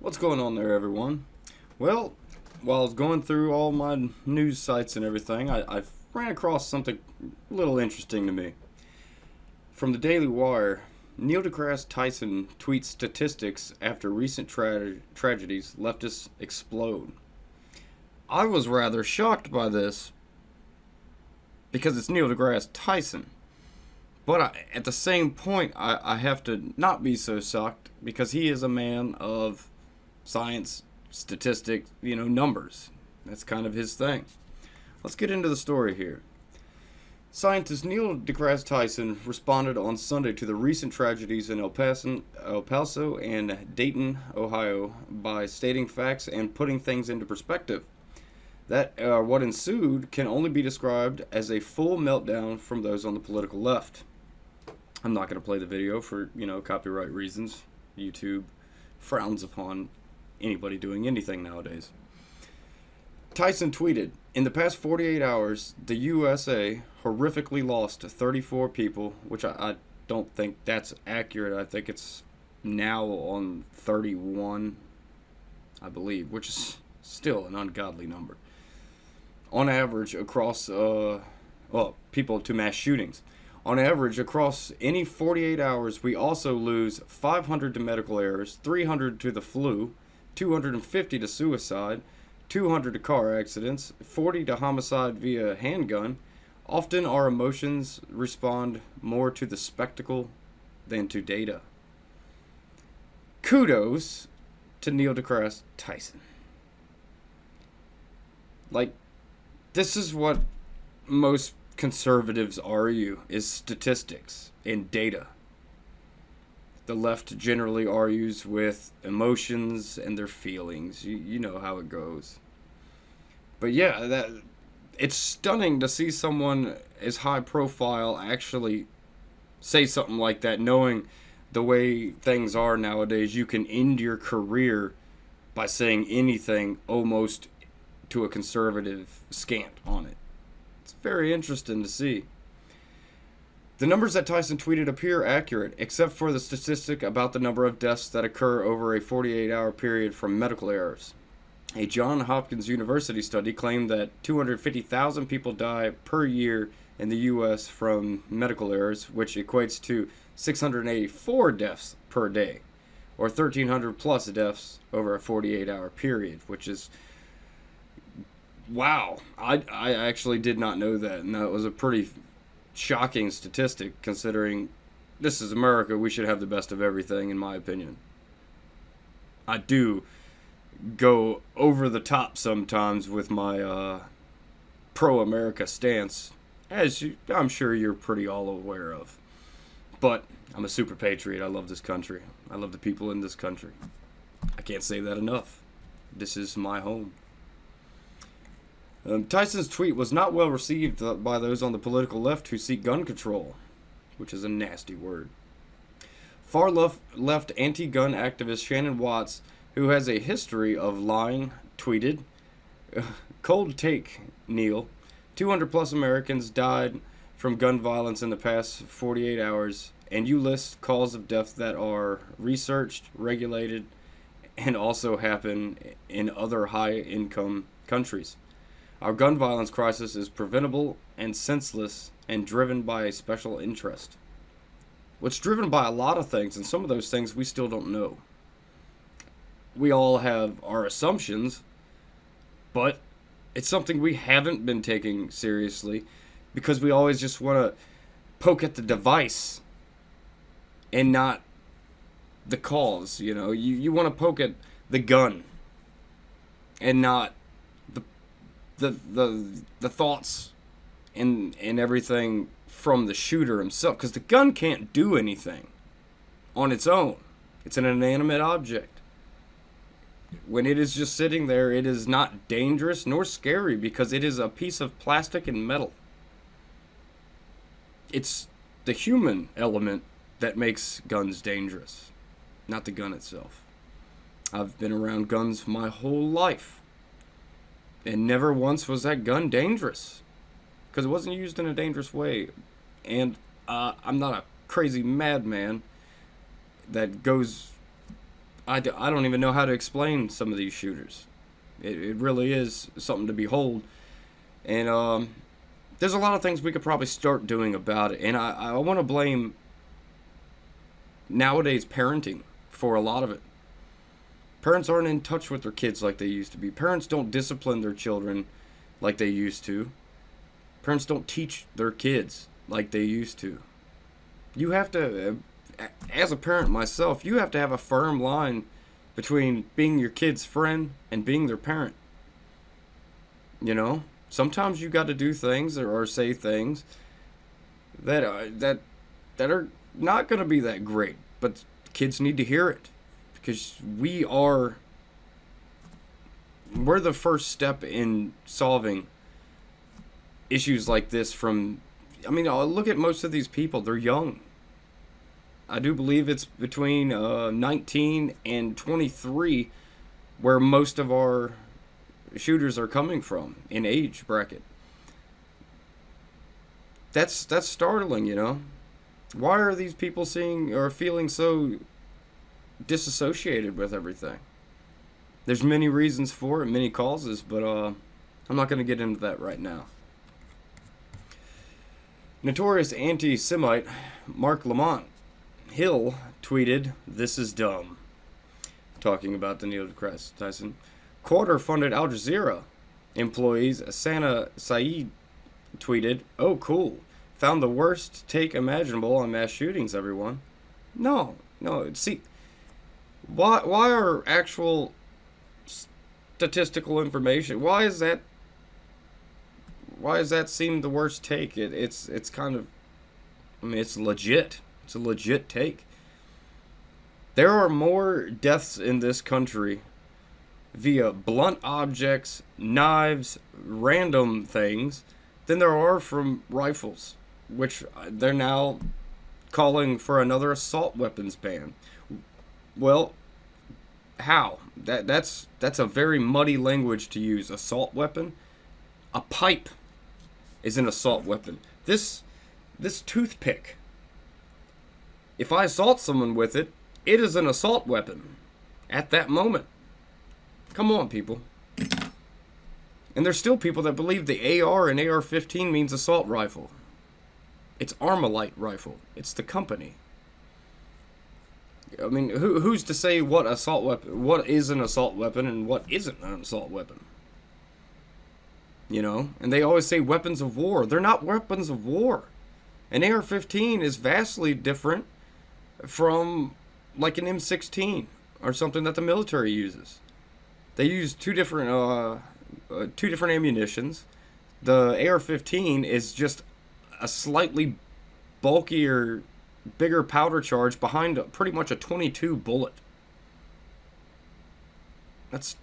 What's going on there, everyone? Well, while I was going through all my news sites and everything, I ran across something a little interesting to me. From the Daily Wire, Neil deGrasse Tyson tweets statistics after recent tragedies leftists explode. I was rather shocked by this because it's Neil deGrasse Tyson. But at the same point, I have to not be so shocked because he is a man of science, statistics, numbers. That's kind of his thing. Let's get into the story here. Scientist Neil deGrasse Tyson responded on Sunday to the recent tragedies in El Paso and Dayton, Ohio, by stating facts and putting things into perspective. That what ensued can only be described as a full meltdown from those on the political left. I'm not going to play the video for, copyright reasons. YouTube frowns upon anybody doing anything nowadays. Tyson tweeted, "In the past 48 hours, the USA horrifically lost 34 people," which I don't think that's accurate. I think it's now on 31, I believe, which is still an ungodly number. On average, across, people to mass shootings. On average, across any 48 hours, we also lose 500 to medical errors, 300 to the flu, 250 to suicide, 200 to car accidents, 40 to homicide via handgun. Often our emotions respond more to the spectacle than to data. Kudos to Neil deGrasse Tyson. This is what most conservatives argue, is statistics and data. The left generally argues with emotions and their feelings. You know how it goes. But yeah, it's stunning to see someone as high profile actually say something like that, knowing the way things are nowadays. You can end your career by saying anything almost to a conservative scant on it. It's very interesting to see. The numbers that Tyson tweeted appear accurate, except for the statistic about the number of deaths that occur over a 48-hour period from medical errors. A Johns Hopkins University study claimed that 250,000 people die per year in the U.S. from medical errors, which equates to 684 deaths per day, or 1,300 plus deaths over a 48-hour period, which is... wow. I actually did not know that, and that was a pretty shocking statistic, considering this is America. We should have the best of everything, in my opinion. I do go over the top sometimes with my pro-America stance, as I'm sure you're pretty all aware of. But I'm a super patriot. I love this country. I love the people in this country. I can't say that enough. This is my home. Tyson's tweet was not well received by those on the political left who seek gun control, which is a nasty word. Far left anti-gun activist Shannon Watts, who has a history of lying, tweeted, "Cold take, Neil. 200 plus Americans died from gun violence in the past 48 hours, and you list causes of death that are researched, regulated, and also happen in other high-income countries. Our gun violence crisis is preventable and senseless and driven by a special interest." What's driven by a lot of things, and some of those things we still don't know. We all have our assumptions, but it's something we haven't been taking seriously because we always just want to poke at the device and not the cause. You want to poke at the gun and not the thoughts and everything from the shooter himself, because the gun can't do anything on its own. It's an inanimate object. When it is just sitting there, it is not dangerous nor scary because it is a piece of plastic and metal. It's the human element that makes guns dangerous, not the gun itself. I've been around guns my whole life, and never once was that gun dangerous, because it wasn't used in a dangerous way. And I'm not a crazy madman that goes I don't even know how to explain some of these shooters. It really is something to behold. And there's a lot of things we could probably start doing about it. And I want to blame nowadays parenting for a lot of it. Parents aren't in touch with their kids like they used to be. Parents don't discipline their children like they used to. Parents don't teach their kids like they used to. You have to, as a parent myself, you have to have a firm line between being your kid's friend and being their parent. You know, sometimes you got to do things or say things that are not going to be that great, but kids need to hear it because we're the first step in solving issues like this. Look at most of these people, they're young. I do believe it's between 19 and 23 where most of our shooters are coming from in age bracket. That's startling, you know. Why are these people seeing or feeling so disassociated with everything? There's many reasons for it, many causes, but I'm not going to get into that right now. Notorious anti-Semite Marc Lamont Hill tweeted, "This is dumb," talking about the Neil deGrasse Tyson. Quarter-funded Al Jazeera employees Sana Saeed tweeted, "Oh, cool. Found the worst take imaginable on mass shootings, everyone." No. See, why are actual statistical information? Why is that seem the worst take? It's kind of, it's legit. It's a legit take. There are more deaths in this country via blunt objects, knives, random things than there are from rifles, which they're now calling for another assault weapons ban. Well, how? That's a very muddy language to use. Assault weapon? A pipe is an assault weapon. This toothpick, if I assault someone with it, it is an assault weapon at that moment. Come on, people. And there's still people that believe the AR and AR-15 means assault rifle. It's Armalite rifle. It's the company. I mean, who's to say what is an assault weapon and what isn't an assault weapon? You know, and they always say weapons of war. They're not weapons of war. An AR-15 is vastly different from like an M16 or something that the military uses. They use two different ammunitions. The AR-15 is just a slightly bulkier, bigger powder charge behind pretty much a .22 bullet. That's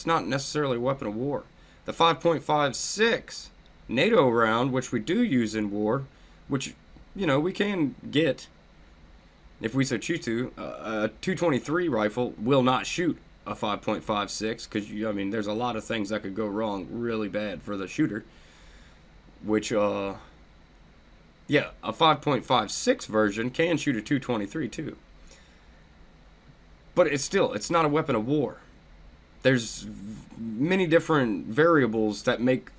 not necessarily a weapon of war. The 5.56 NATO round, which we do use in war, which, you know, we can get if we so choose to. A 223 rifle will not shoot a 5.56 because, there's a lot of things that could go wrong really bad for the shooter. Which, a 5.56 version can shoot a 223 too. But it's not a weapon of war. There's many different variables that make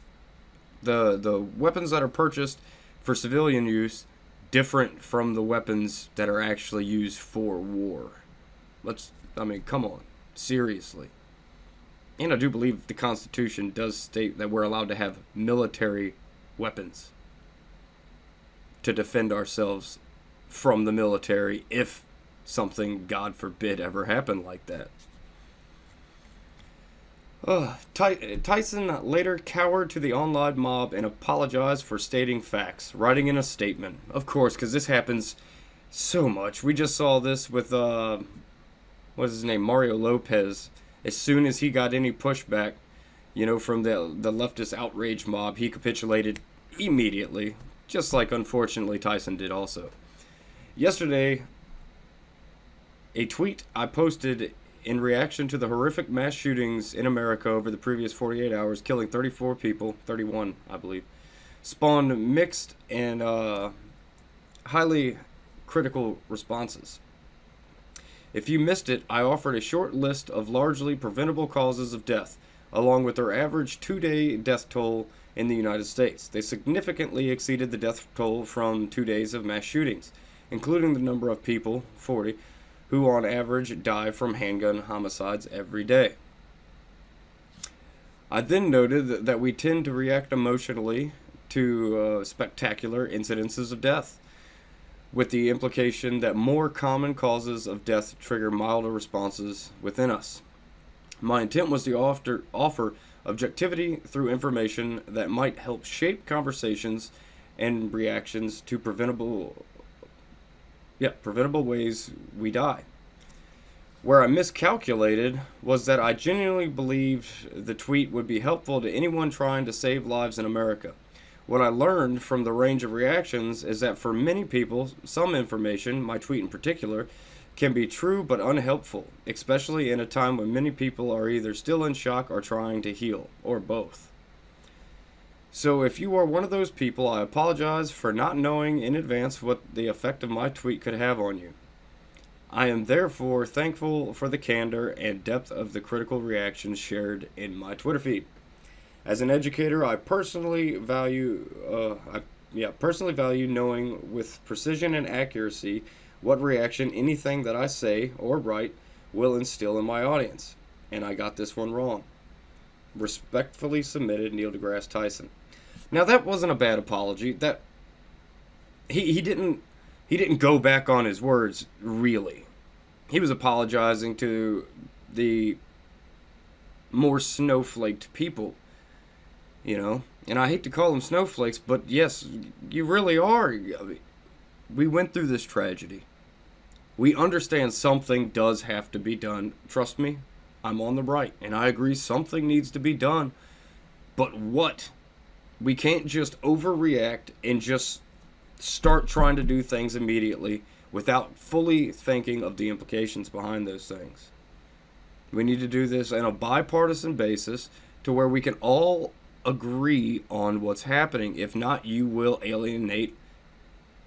the weapons that are purchased for civilian use different from the weapons that are actually used for war. Come on. Seriously. And I do believe the Constitution does state that we're allowed to have military weapons to defend ourselves from the military if something, God forbid, ever happened like that. Tyson later cowered to the online mob and apologized for stating facts, writing in a statement. Of course, because this happens so much. We just saw this with, what's his name, Mario Lopez. As soon as he got any pushback, from the leftist outrage mob, he capitulated immediately, just like, unfortunately, Tyson did also. Yesterday, a tweet I posted in reaction to the horrific mass shootings in America over the previous 48 hours, killing 34 people, 31, I believe, spawned mixed and highly critical responses. If you missed it, I offered a short list of largely preventable causes of death, along with their average 2-day death toll in the United States. They significantly exceeded the death toll from 2 days of mass shootings, including the number of people, 40, who on average die from handgun homicides every day. I then noted that we tend to react emotionally to spectacular incidences of death, with the implication that more common causes of death trigger milder responses within us. My intent was to offer objectivity through information that might help shape conversations and reactions to preventable ways we die. Where I miscalculated was that I genuinely believed the tweet would be helpful to anyone trying to save lives in America. What I learned from the range of reactions is that for many people, some information, my tweet in particular, can be true but unhelpful, especially in a time when many people are either still in shock or trying to heal, or both. So if you are one of those people, I apologize for not knowing in advance what the effect of my tweet could have on you. I am therefore thankful for the candor and depth of the critical reactions shared in my Twitter feed. As an educator, I personally value knowing with precision and accuracy what reaction anything that I say or write will instill in my audience. And I got this one wrong. Respectfully submitted, Neil deGrasse Tyson. Now that wasn't a bad apology. That he didn't go back on his words, really. He was apologizing to the more snowflaked people, And I hate to call them snowflakes, but yes, you really are. We went through this tragedy. We understand something does have to be done. Trust me, I'm on the right, and I agree something needs to be done. But what? We can't just overreact and just start trying to do things immediately without fully thinking of the implications behind those things. We need to do this on a bipartisan basis to where we can all agree on what's happening. If not, you will alienate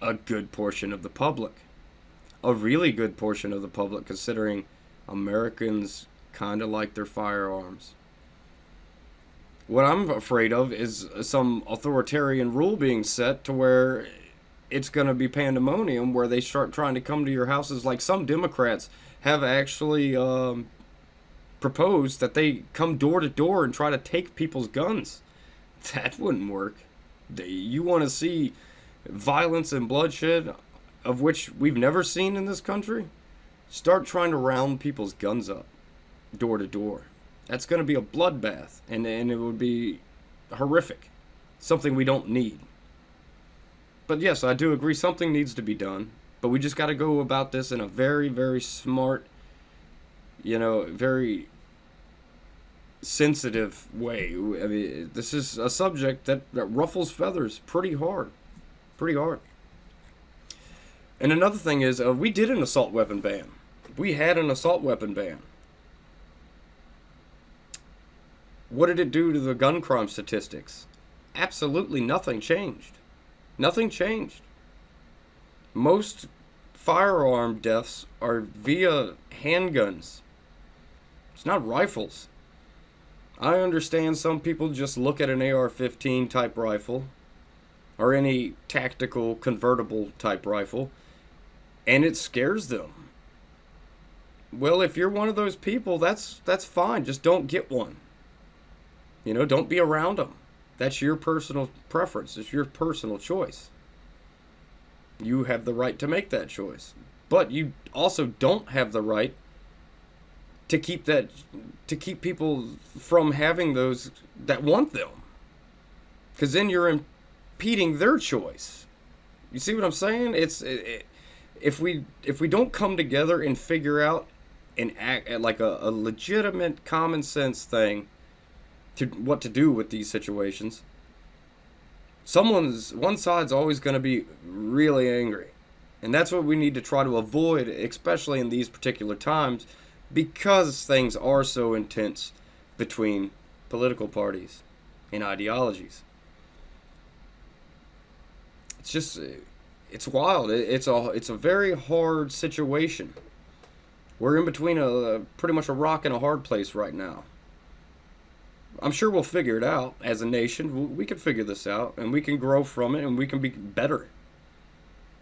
a good portion of the public. A really good portion of the public, considering Americans kind of like their firearms. What I'm afraid of is some authoritarian rule being set to where it's going to be pandemonium, where they start trying to come to your houses. Like some Democrats have actually proposed that they come door to door and try to take people's guns. That wouldn't work. You want to see violence and bloodshed, of which we've never seen in this country? Start trying to round people's guns up door to door. That's going to be a bloodbath, and it would be horrific. Something we don't need. But yes, I do agree something needs to be done, but we just got to go about this in a very, very smart, very sensitive way. I mean, this is a subject that ruffles feathers pretty hard. And another thing is, we did an assault weapon ban. We had an assault weapon ban. What did it do to the gun crime statistics? Absolutely nothing changed. Nothing changed. Most firearm deaths are via handguns. It's not rifles. I understand some people just look at an AR-15 type rifle or any tactical convertible type rifle and it scares them. Well, if you're one of those people, that's fine. Just don't get one. Don't be around them. That's your personal preference. It's your personal choice. You have the right to make that choice. But you also don't have the right to keep people from having those that want them. Because then you're impeding their choice. You see what I'm saying? If we don't come together and figure out and act like a legitimate common sense thing to what to do with these situations, one side's always going to be really angry. And that's what we need to try to avoid, especially in these particular times, because things are so intense between political parties and ideologies. It's wild. It's a very hard situation. We're in between a pretty much a rock and a hard place right now. I'm sure we'll figure it out as a nation. We can figure this out, and we can grow from it, and we can be better.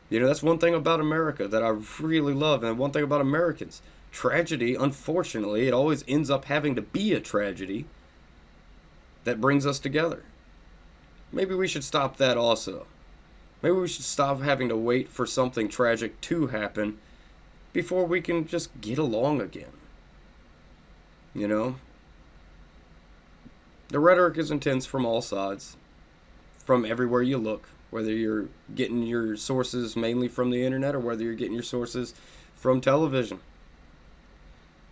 You know, that's one thing about America that I really love, and one thing about Americans. Tragedy, unfortunately, it always ends up having to be a tragedy that brings us together. Maybe we should stop that also. Maybe we should stop having to wait for something tragic to happen before we can just get along again. You know? The rhetoric is intense from all sides, from everywhere you look, whether you're getting your sources mainly from the internet or whether you're getting your sources from television.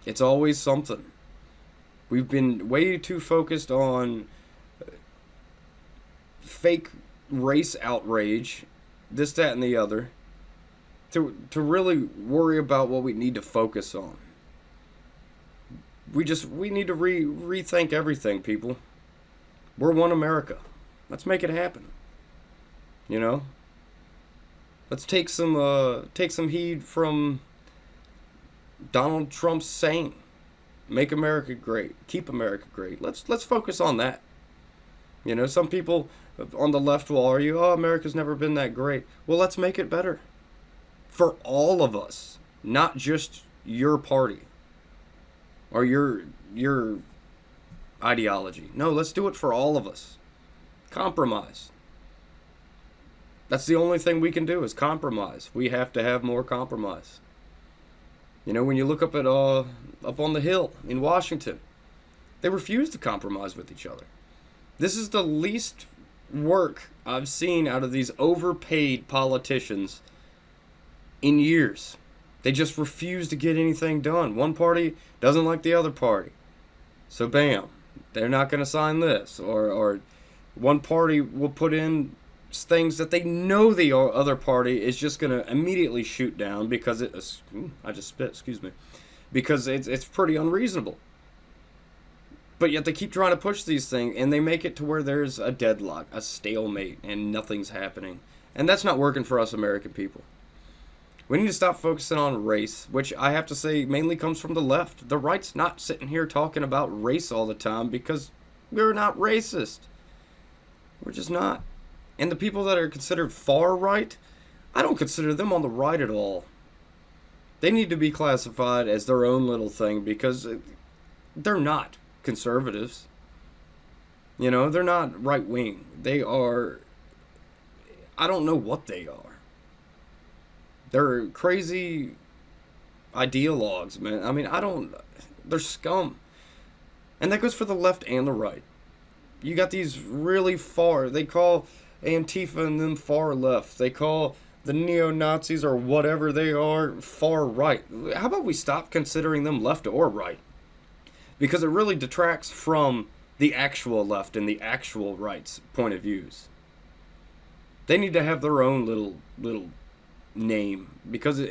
It's always something. We've been way too focused on fake race outrage, this, that, and the other, to really worry about what we need to focus on. We need to rethink everything, people. We're one America. Let's make it happen. You know? Let's take some heed from Donald Trump's saying, "Make America great, keep America great." Let's focus on that. You know, some people on the left will argue, "Oh, America's never been that great." Well, let's make it better for all of us, not just your party or your ideology. No, let's do it for all of us. Compromise. That's the only thing we can do is compromise. We have to have more compromise. You know, when you look up on the Hill in Washington, they refuse to compromise with each other. This is the least work I've seen out of these overpaid politicians in years. They just refuse to get anything done. One party doesn't like the other party. So bam, they're not going to sign this. Or one party will put in things that they know the other party is just going to immediately shoot down because because it's pretty unreasonable. But yet they keep trying to push these things, and they make it to where there's a deadlock, a stalemate, and nothing's happening. And that's not working for us American people. We need to stop focusing on race, which I have to say mainly comes from the left. The right's not sitting here talking about race all the time because we're not racist. We're just not. And the people that are considered far right, I don't consider them on the right at all. They need to be classified as their own little thing because they're not conservatives. You know, they're not right wing. They are, I don't know what they are. They're crazy ideologues, man. I mean, they're scum. And that goes for the left and the right. You got these really far, they call Antifa and them far left. They call the neo-Nazis or whatever they are far right. How about we stop considering them left or right? Because it really detracts from the actual left and the actual right's point of views. They need to have their own little name. Because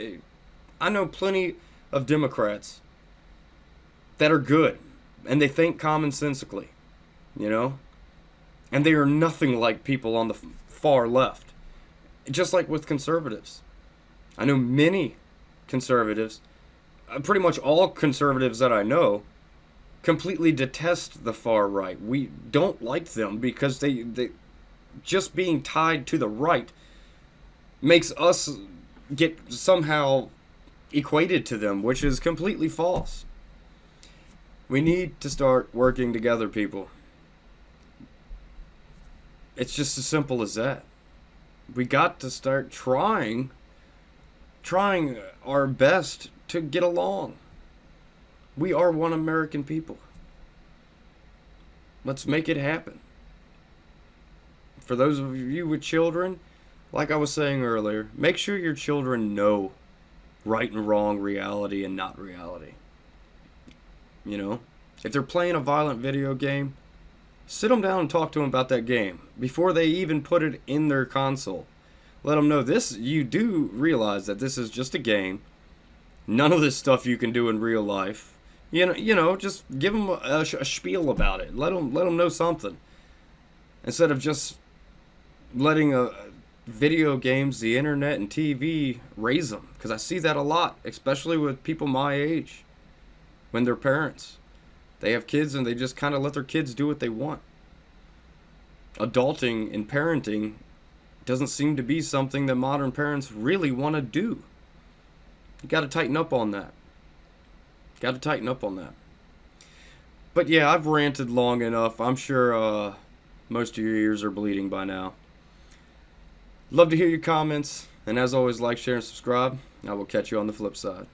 I know plenty of Democrats that are good. And they think commonsensically. You know? And they are nothing like people on the far left. Just like with conservatives. I know many conservatives, pretty much all conservatives that I know, completely detest the far right. We don't like them because they just being tied to the right makes us get somehow equated to them, which is completely false. We need to start working together, people. It's just as simple as that. We got to start trying our best to get along. We are one American people. Let's make it happen. For those of you with children, like I was saying earlier, make sure your children know right and wrong, reality and not reality. You know, if they're playing a violent video game, sit them down and talk to them about that game before they even put it in their console. Let them know this. You do realize that this is just a game. None of this stuff you can do in real life. You know, just give them a spiel about it. Let them know something instead of just letting video games, the internet, and TV raise them. Because I see that a lot, especially with people my age. When they're parents, they have kids and they just kind of let their kids do what they want. Adulting and parenting doesn't seem to be something that modern parents really want to do. You got to tighten up on that. Got to tighten up on that. But yeah, I've ranted long enough. I'm sure most of your ears are bleeding by now. Love to hear your comments. And as always, like, share, and subscribe. I will catch you on the flip side.